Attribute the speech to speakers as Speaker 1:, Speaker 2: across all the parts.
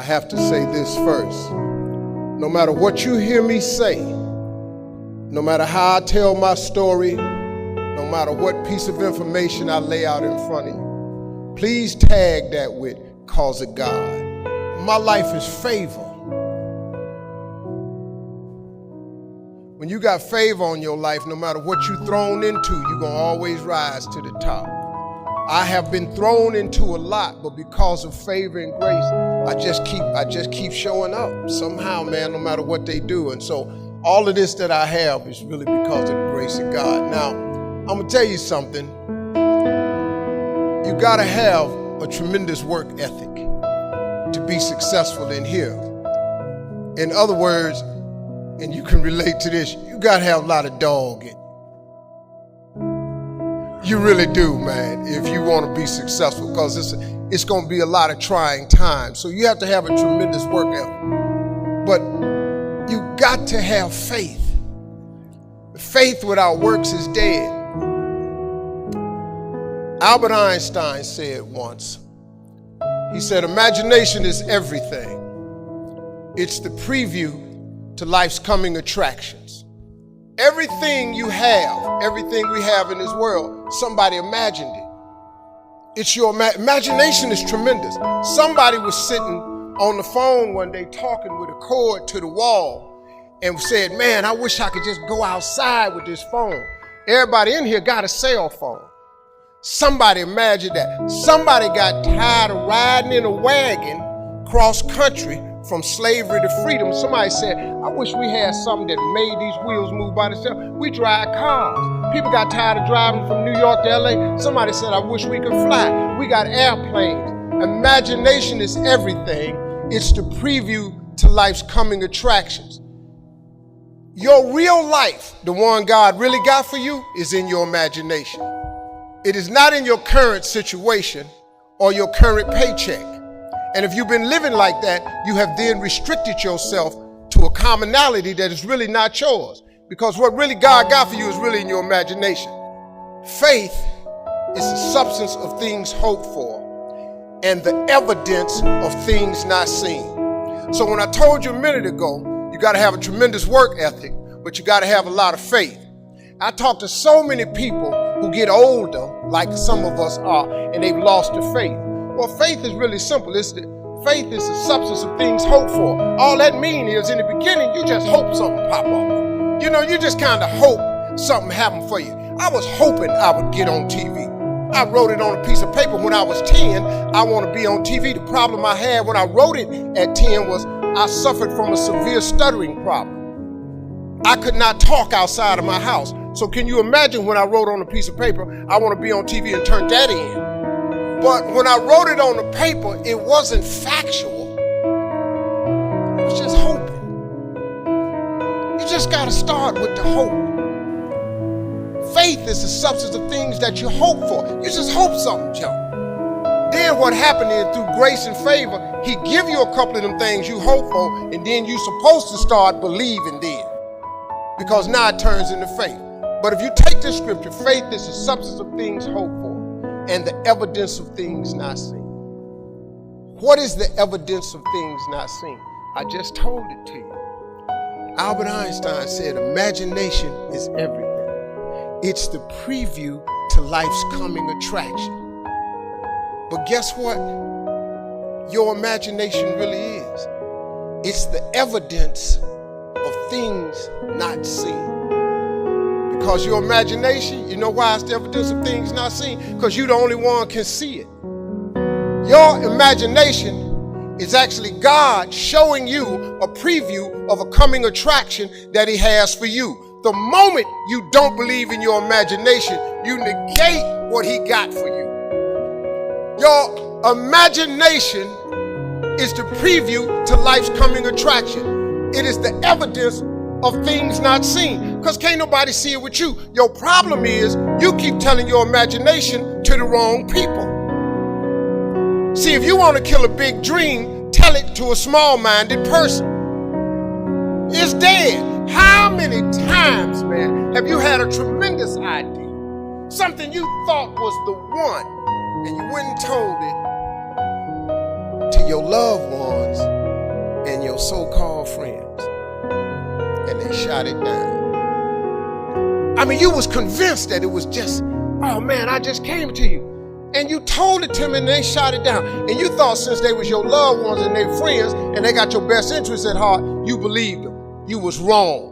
Speaker 1: have to say this first. No matter what you hear me say, no matter how I tell my story, no matter what piece of information I lay out in front of you, please tag that with "cause of God." My life is favor. When you got favor on your life, no matter what you're thrown into, you're going to always rise to the top. I have been thrown into a lot, but because of favor and grace, I just keep showing up somehow, man, no matter what they do. And so all of this that I have is really because of the grace of God. Now, I'm going to tell you something. You got to have a tremendous work ethic to be successful in here. In other words, and you can relate to this, you got to have a lot of dog in you. You really do, man, if you want to be successful, because it's going to be a lot of trying times. So you have to have a tremendous work ethic. But you got to have faith. Faith without works is dead. Albert Einstein said once, he said, imagination is everything. It's the preview to life's coming attractions. Everything you have, everything we have in this world, somebody imagined it. It's your imagination is tremendous. Somebody was sitting on the phone one day talking with a cord to the wall and said, man, I wish I could just go outside with this phone. Everybody in here got a cell phone. Somebody imagined that. Somebody got tired of riding in a wagon cross country from slavery to freedom. Somebody said, I wish we had something that made these wheels move by themselves. We drive cars. People got tired of driving from New York to LA. Somebody said, I wish we could fly. We got airplanes. Imagination is everything. It's the preview to life's coming attractions. Your real life, the one God really got for you, is in your imagination. It is not in your current situation or your current paycheck. And if you've been living like that, you have then restricted yourself to a commonality that is really not yours. Because what really God got for you is really in your imagination. Faith is the substance of things hoped for and the evidence of things not seen. So when I told you a minute ago, you got to have a tremendous work ethic, but you got to have a lot of faith. I talk to so many people who get older, like some of us are, and they've lost their faith. Well, faith is really simple. Faith is the substance of things hoped for. All that means is in the beginning, you just hope something pop up. You know, you just kind of hope something happen for you. I was hoping I would get on TV. I wrote it on a piece of paper when I was 10. I want to be on TV. The problem I had when I wrote it at 10 was I suffered from a severe stuttering problem. I could not talk outside of my house. So can you imagine when I wrote on a piece of paper, I want to be on TV and turn that in? But when I wrote it on the paper, it wasn't factual. It was just hoping. You just got to start with the hope. Faith is the substance of things that you hope for. You just hope something jump. Then what happened is through grace and favor, he give you a couple of them things you hope for, and then you're supposed to start believing then. Because now it turns into faith. But if you take this scripture, faith is the substance of things hoped for and the evidence of things not seen. What is the evidence of things not seen? I just told it to you. Albert Einstein said, imagination is everything. It's the preview to life's coming attraction. But guess what? Your imagination really is. It's the evidence of things not seen. Because your imagination, you know why it's the evidence of things not seen? Because you're the only one can see it. Your imagination is actually God showing you a preview of a coming attraction that he has for you. The moment you don't believe in your imagination, you negate what he got for you. Your imagination is the preview to life's coming attraction. It is the evidence of things not seen, because can't nobody see it with you. Your problem is you keep telling your imagination to the wrong people. See, if you want to kill a big dream, tell it to a small-minded person. It's dead. How many times, man, have you had a tremendous idea, something you thought was the one, and you went and told it to your loved ones and your so-called friends, and they shot it down. I mean, you was convinced that it was just, oh man, I just came to you. And you told it to them and they shot it down. And you thought since they was your loved ones and their friends and they got your best interests at heart, you believed them. You was wrong.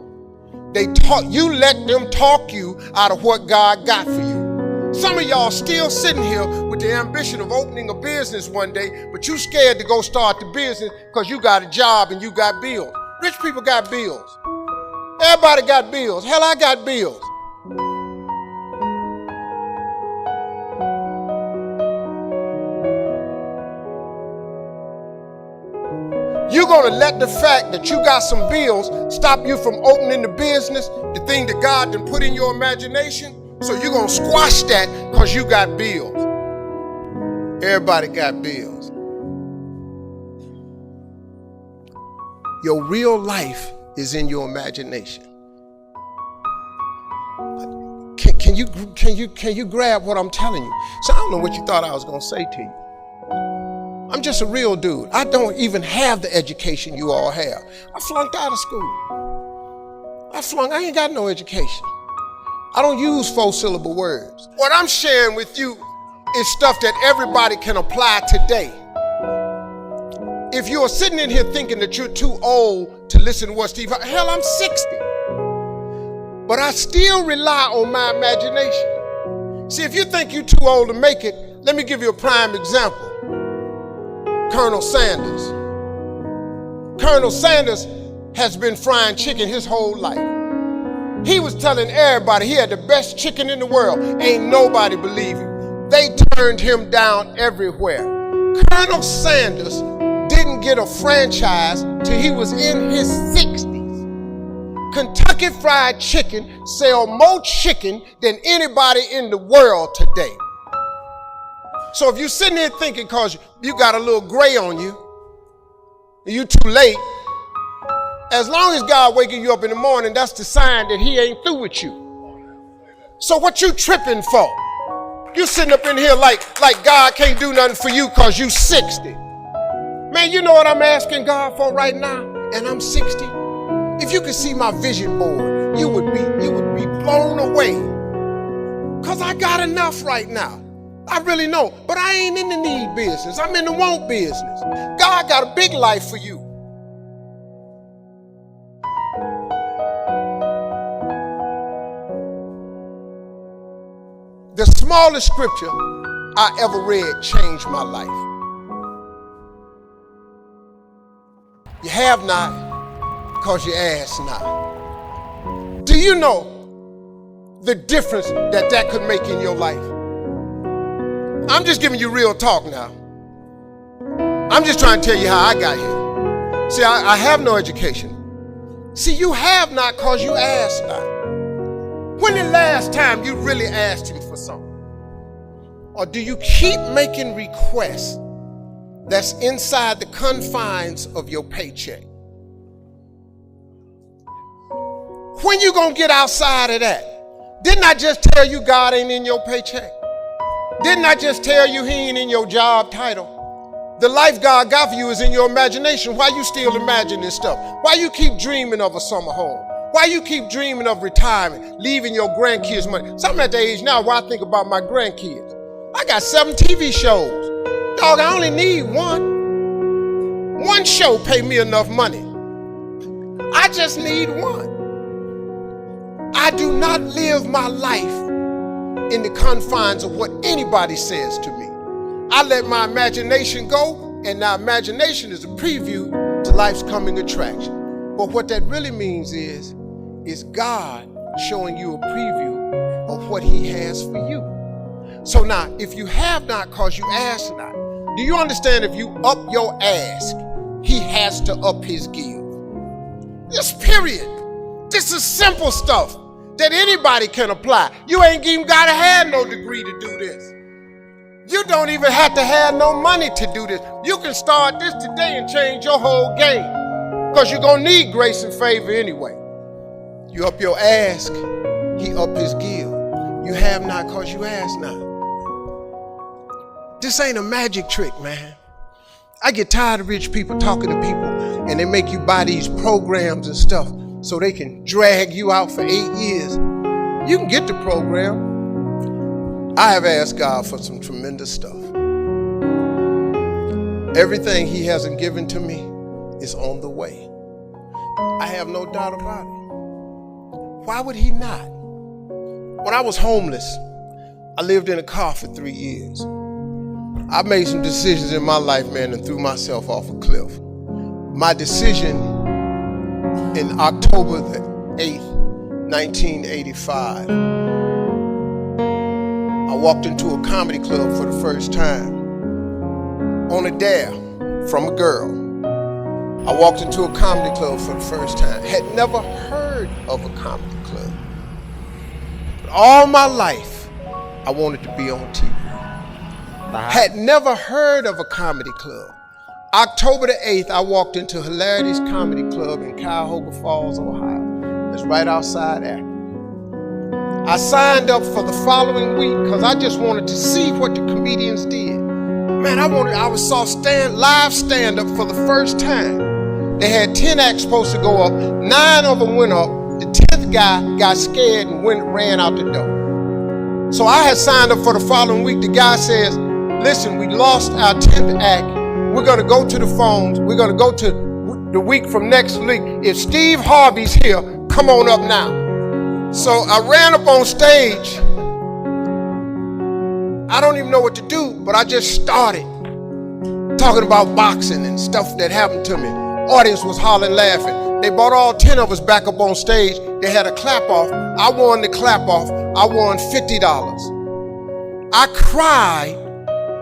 Speaker 1: You let them talk you out of what God got for you. Some of y'all still sitting here with the ambition of opening a business one day, but you scared to go start the business because you got a job and you got bills. Rich people got bills. Everybody got bills. Hell, I got bills. You're going to let the fact that you got some bills stop you from opening the business, the thing that God done put in your imagination? So you're going to squash that because you got bills. Everybody got bills. Your real life is in your imagination. Can you grab what I'm telling you? So I don't know what you thought I was going to say to you. I'm just a real dude. I don't even have the education you all have. I flunked out of school. I ain't got no education. I don't use 4-syllable words. What I'm sharing with you is stuff that everybody can apply today. If you're sitting in here thinking that you're too old to listen to what Steve Harvey, hell, I'm 60. But I still rely on my imagination. See, if you think you're too old to make it, let me give you a prime example. Colonel Sanders. Colonel Sanders has been frying chicken his whole life. He was telling everybody he had the best chicken in the world. Ain't nobody believe him. They turned him down everywhere. Colonel Sanders didn't get a franchise till he was in his 60s. Kentucky Fried Chicken sell more chicken than anybody in the world today. So if you're sitting here thinking because you got a little gray on you, and you too late, as long as God waking you up in the morning, that's the sign that he ain't through with you. So what you tripping for? You sitting up in here like God can't do nothing for you because you 60. Man, you know what I'm asking God for right now? And I'm 60. If you could see my vision board, you would be blown away. Because I got enough right now. I really know, but I ain't in the need business. I'm in the want business. God got a big life for you. The smallest scripture I ever read changed my life. You have not because you ask not. Do you know the difference that could make in your life? I'm just giving you real talk now. I'm just trying to tell you how I got here. See, I have no education. See, you have not because you asked not. When the last time you really asked him for something? Or do you keep making requests that's inside the confines of your paycheck? When you gonna get outside of that? Didn't I just tell you God ain't in your paycheck? Didn't I just tell you he ain't in your job title? The life God got for you is in your imagination. Why you still imagine this stuff? Why you keep dreaming of a summer home? Why you keep dreaming of retirement, leaving your grandkids money? So I'm at the age now where I think about my grandkids. I got 7 TV shows. Dog, I only need one. One show pay me enough money. I just need one. I do not live my life in the confines of what anybody says to me. I let my imagination go, and now imagination is a preview to life's coming attraction. But what that really means is God showing you a preview of what he has for you. So now, if you have not because you ask not, do you understand if you up your ask, he has to up his give? This period. This is simple stuff that anybody can apply. You ain't even got to have no degree to do this. You don't even have to have no money to do this. You can start this today and change your whole game because you're going to need grace and favor anyway. You up your ask, he up his give. You have not because you ask not. This ain't a magic trick, man. I get tired of rich people talking to people and they make you buy these programs and stuff so they can drag you out for 8 years. You can get the program. I have asked God for some tremendous stuff. Everything he hasn't given to me is on the way. I have no doubt about it. Why would he not? When I was homeless, I lived in a car for 3 years. I made some decisions in my life, man, and threw myself off a cliff. My decision in October the 8th, 1985, I walked into a comedy club for the first time on a dare from a girl. I walked into a comedy club for the first time. Had never heard of a comedy club. But all my life, I wanted to be on TV. Had never heard of a comedy club. October the 8th, I walked into Hilarity's Comedy Club in Cuyahoga Falls, Ohio. It's right outside Akron. I signed up for the following week because I just wanted to see what the comedians did. Man, I saw live stand-up for the first time. They had 10 acts supposed to go up. 9 of them went up. The 10th guy got scared and ran out the door. So I had signed up for the following week. The guy says, listen, we lost our 10th act. We're going to go to the phones. We're going to go to the week from next week. If Steve Harvey's here, come on up now. So I ran up on stage. I don't even know what to do, but I just started talking about boxing and stuff that happened to me. Audience was hollering, laughing. They brought all 10 of us back up on stage. They had a clap off. I won the clap off. I won $50. I cried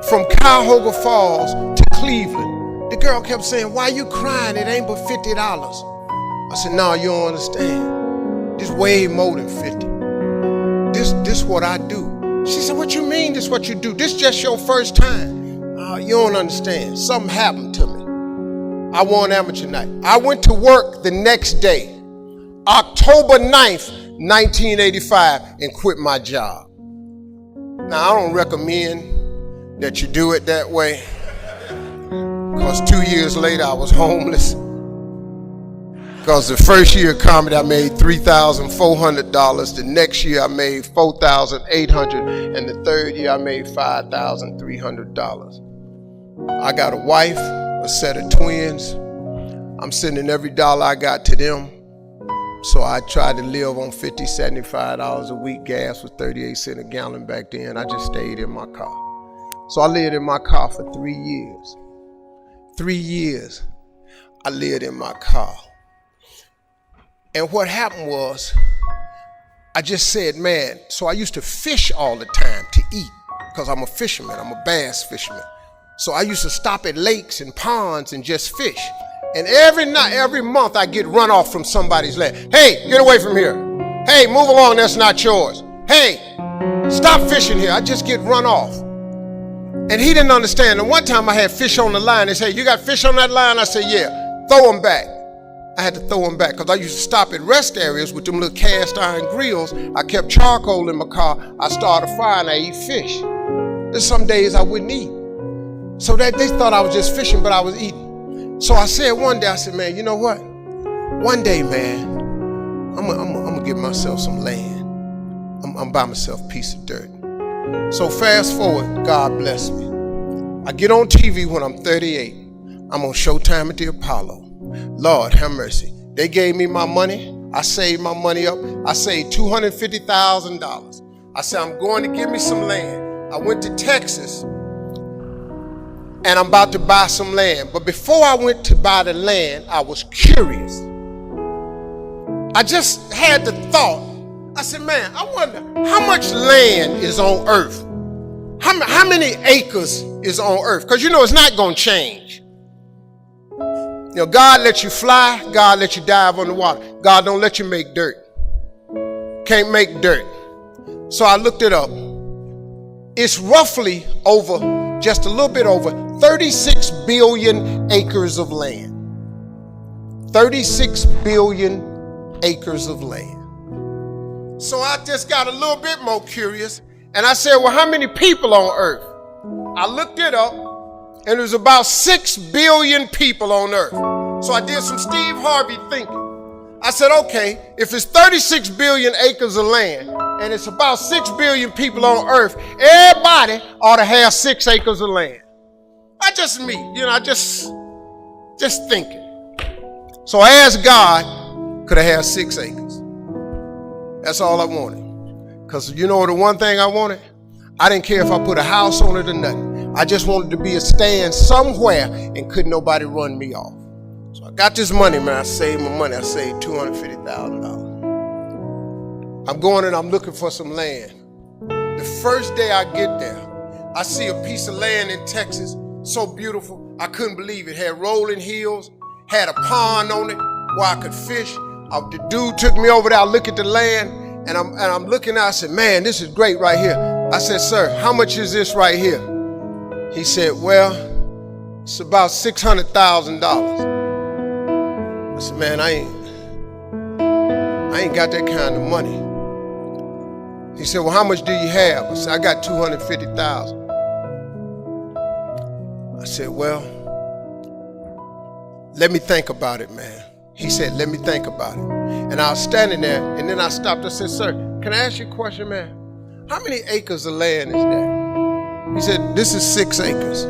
Speaker 1: from Cuyahoga Falls to Cleveland. The girl kept saying, why you crying? It ain't but $50. I said, no, you don't understand. This way more than 50. This what I do. She said, what you mean this what you do? This just your first time. You don't understand. Something happened to me. I won amateur night. I went to work the next day, October 9th, 1985, and quit my job. Now, I don't recommend that you do it that way, because 2 years later, I was homeless. Because the first year of comedy, I made $3,400. The next year, I made $4,800. And the third year, I made $5,300. I got a wife, a set of twins. I'm sending every dollar I got to them. So I tried to live on $50, $75 a week. Gas was 38 cents a gallon back then. I just stayed in my car. So I lived in my car for 3 years. 3 years, I lived in my car. And what happened was, I just said, man, so I used to fish all the time to eat, because I'm a fisherman, I'm a bass fisherman. So I used to stop at lakes and ponds and just fish. And every month I get run off from somebody's land. Hey, get away from here. Hey, move along, that's not yours. Hey, stop fishing here. I just get run off. And he didn't understand. And one time I had fish on the line. They said, you got fish on that line? I said, yeah, throw them back. I had to throw them back because I used to stop at rest areas with them little cast iron grills. I kept charcoal in my car. I started a fire and I eat fish. There's some days I wouldn't eat. So that they thought I was just fishing, but I was eating. So I said one day, I said, man, you know what? One day, man, I'm gonna give myself some land. I'm buy myself a piece of dirt. So fast forward, God bless me. I get on TV when I'm 38. I'm on Showtime at the Apollo. Lord have mercy. They gave me my money. I saved my money up. I saved $250,000. I said, I'm going to give me some land. I went to Texas and I'm about to buy some land. But before I went to buy the land, I was curious. I just had the thought. I said, man, I wonder how much land is on earth? How many acres is on earth? Because you know it's not going to change. You know, God lets you fly. God lets you dive on the water. God don't let you make dirt. Can't make dirt. So I looked it up. It's roughly over, just a little bit over 36 billion acres of land. 36 billion acres of land. So I just got a little bit more curious. And I said, well, how many people on earth? I looked it up. And there's about 6 billion people on earth. So I did some Steve Harvey thinking. I said, okay, if it's 36 billion acres of land and it's about 6 billion people on earth, everybody ought to have 6 acres of land. Not just me, just thinking. So I asked God, could I have 6 acres? That's all I wanted. Because you know the one thing I wanted? I didn't care if I put a house on it or nothing. I just wanted to be a stand somewhere and couldn't nobody run me off. So I got this money, man. I saved my money. I saved $250,000. I'm going and I'm looking for some land. The first day I get there, I see a piece of land in Texas, so beautiful. I couldn't believe it. Had rolling hills, had a pond on it where I could fish. The dude took me over there. I look at the land and I'm looking out. I said, man, this is great right here. I said, sir, how much is this right here? He said, well, it's about $600,000. I said, man, I ain't got that kind of money. He said, well, how much do you have? I said, I got $250,000. I said, well, let me think about it, man. He said, let me think about it. And I was standing there, and then I stopped. I said, sir, can I ask you a question, man? How many acres of land is that? He said, this is 6 acres.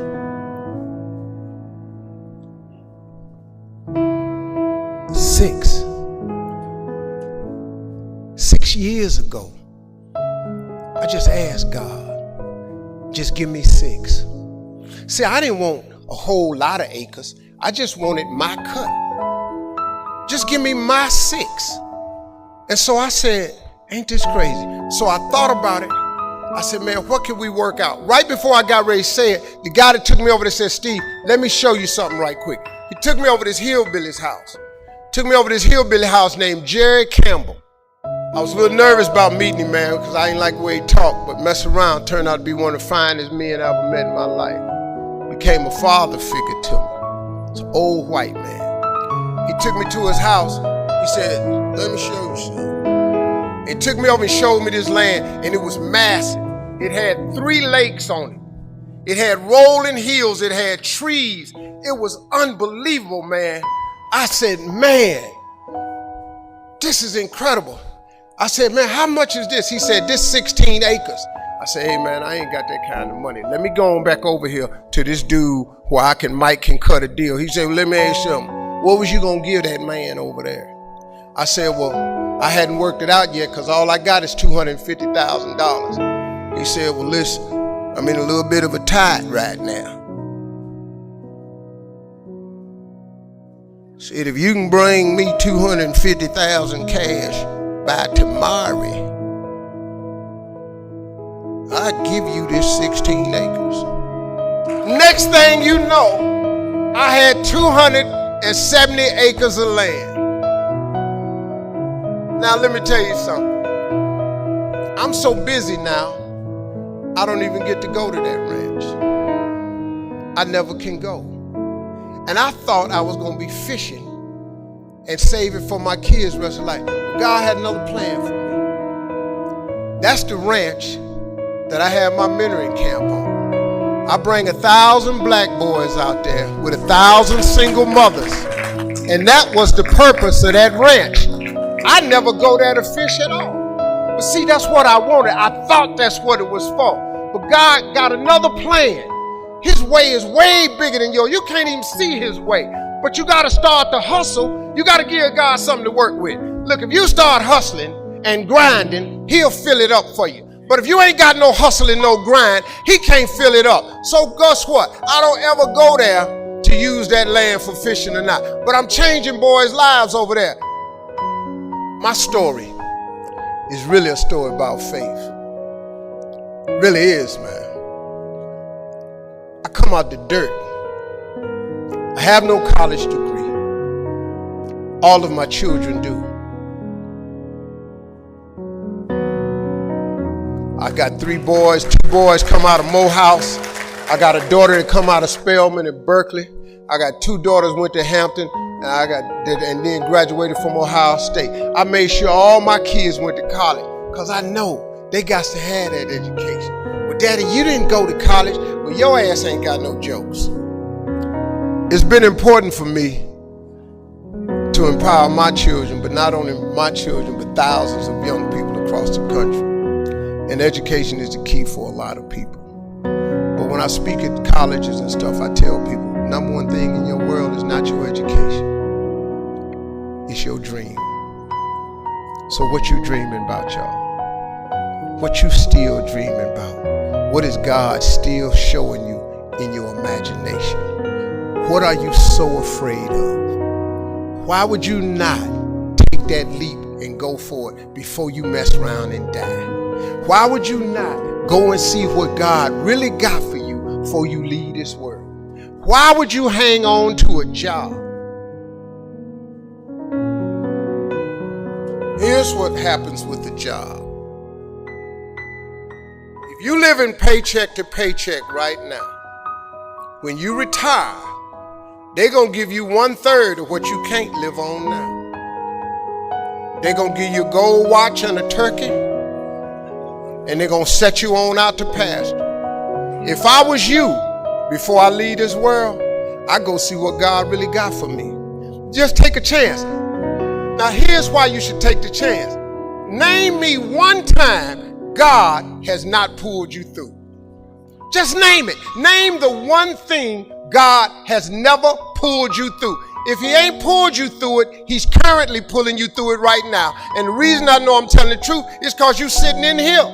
Speaker 1: Six years ago, I just asked God, just give me 6. See, I didn't want a whole lot of acres. I just wanted my cut. Just give me my 6. And so I said, ain't this crazy? So I thought about it. I said, man, what can we work out? Right before I got ready to say it, the guy that took me over there said, Steve, let me show you something right quick. He took me over to this hillbilly's house. Took me over to this hillbilly house named Jerry Campbell. I was a little nervous about meeting him, man, because I didn't like the way he talked, but mess around turned out to be one of the finest men I ever met in my life. Became a father figure to me. It's an old white man. He took me to his house. He said, let me show you something. He took me over and showed me this land, and it was massive. It had 3 lakes on it. It had rolling hills. It had trees. It was unbelievable, man. I said, man, this is incredible. I said, man, how much is this? He said, this 16 acres. I said, hey, man, I ain't got that kind of money. Let me go on back over here to this dude where Mike can cut a deal. He said, well, let me ask you something. What was you going to give that man over there? I said, well, I hadn't worked it out yet because all I got is $250,000. He said, well, listen, I'm in a little bit of a tight right now. Said, if you can bring me $250,000 cash by tomorrow, I'll give you this 16 acres. Next thing you know, I had 270 acres of land. Now, let me tell you something. I'm so busy now, I don't even get to go to that ranch. I never can go. And I thought I was going to be fishing and save it for my kids' rest of life. God had another plan for me. That's the ranch that I have my mentoring camp on. I bring 1,000 black boys out there with 1,000 single mothers. And that was the purpose of that ranch. I never go there to fish at all. But see, that's what I wanted. I thought that's what it was for. But God got another plan. His way is way bigger than yours. You can't even see his way. But you got to start to hustle. You got to give God something to work with. Look, if you start hustling and grinding, he'll fill it up for you. But if you ain't got no hustle and no grind, he can't fill it up. So guess what? I don't ever go there to use that land for fishing or not. But I'm changing boys' lives over there. My story is really a story about faith. It really is, man. I come out the dirt. I have no college degree. All of my children do. I got 3 boys. 2 boys come out of Morehouse. I got a daughter that come out of Spelman in Berkeley. I got 2 daughters went to Hampton, and then graduated from Ohio State. I made sure all my kids went to college because I know they got to have that education. Well, Daddy, you didn't go to college. Well, your ass ain't got no jokes. It's been important for me to empower my children, but not only my children, but thousands of young people across the country. And education is the key for a lot of people. But when I speak at colleges and stuff, I tell people, number one thing in your world is not your education. It's your dream. So what you dreaming about, y'all? What you still dreaming about? What is God still showing you in your imagination? What are you so afraid of? Why would you not take that leap and go for it before you mess around and die? Why would you not go and see what God really got for you before you leave this world? Why would you hang on to a job? Here's what happens with the job. If you live in paycheck to paycheck right now, when you retire, they're going to give you 1/3 of what you can't live on now. They're going to give you a gold watch and a turkey, and they're going to set you on out to pasture. If I was you, before I leave this world, I go see what God really got for me. Just take a chance. Now here's why you should take the chance. Name me one time God has not pulled you through. Just name it. Name the one thing God has never pulled you through. If he ain't pulled you through it, he's currently pulling you through it right now. And the reason I know I'm telling the truth is because you're sitting in here.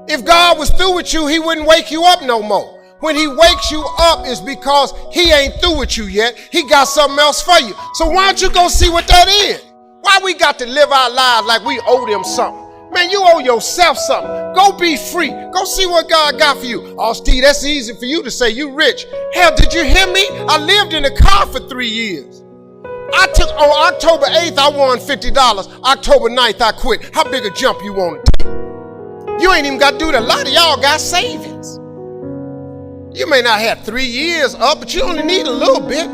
Speaker 1: If God was through with you, he wouldn't wake you up no more. When he wakes you up is because he ain't through with you yet. He got something else for you. So why don't you go see what that is? Why we got to live our lives like we owe them something? Man, you owe yourself something. Go be free. Go see what God got for you. Oh, Steve, that's easy for you to say. You rich. Hell, did you hear me? I lived in a car for 3 years. On October 8th, I won $50. October 9th, I quit. How big a jump you want to take? You ain't even got to do that. A lot of y'all got savings. You may not have 3 years up, but you only need a little bit.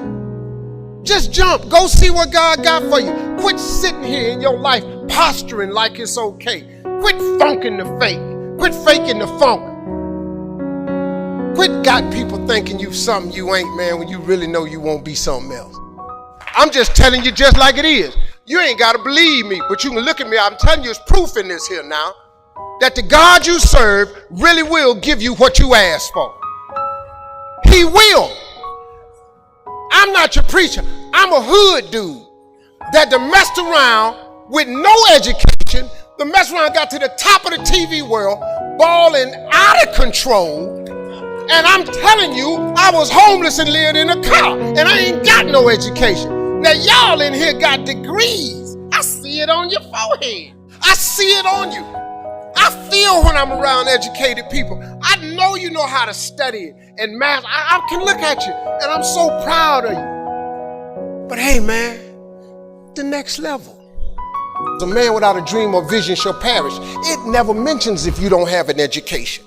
Speaker 1: Just jump. Go see what God got for you. Quit sitting here in your life posturing like it's okay. Quit funking the fake. Quit faking the funk. Quit got people thinking you something you ain't, man, when you really know you won't be something else. I'm just telling you just like it is. You ain't got to believe me, but you can look at me. I'm telling you, it's proof in this here now that the God you serve really will give you what you ask for. He will. I'm not your preacher. I'm a hood dude that done messed around with no education. The mess around got to the top of the TV world, balling out of control. And I'm telling you, I was homeless and lived in a car, and I ain't got no education. Now y'all in here got degrees. I see it on your forehead. I see it on you. I feel when I'm around educated people. I know you know how to study and math. I can look at you, and I'm so proud of you. But hey, man, the next level. The man without a dream or vision shall perish. It never mentions if you don't have an education.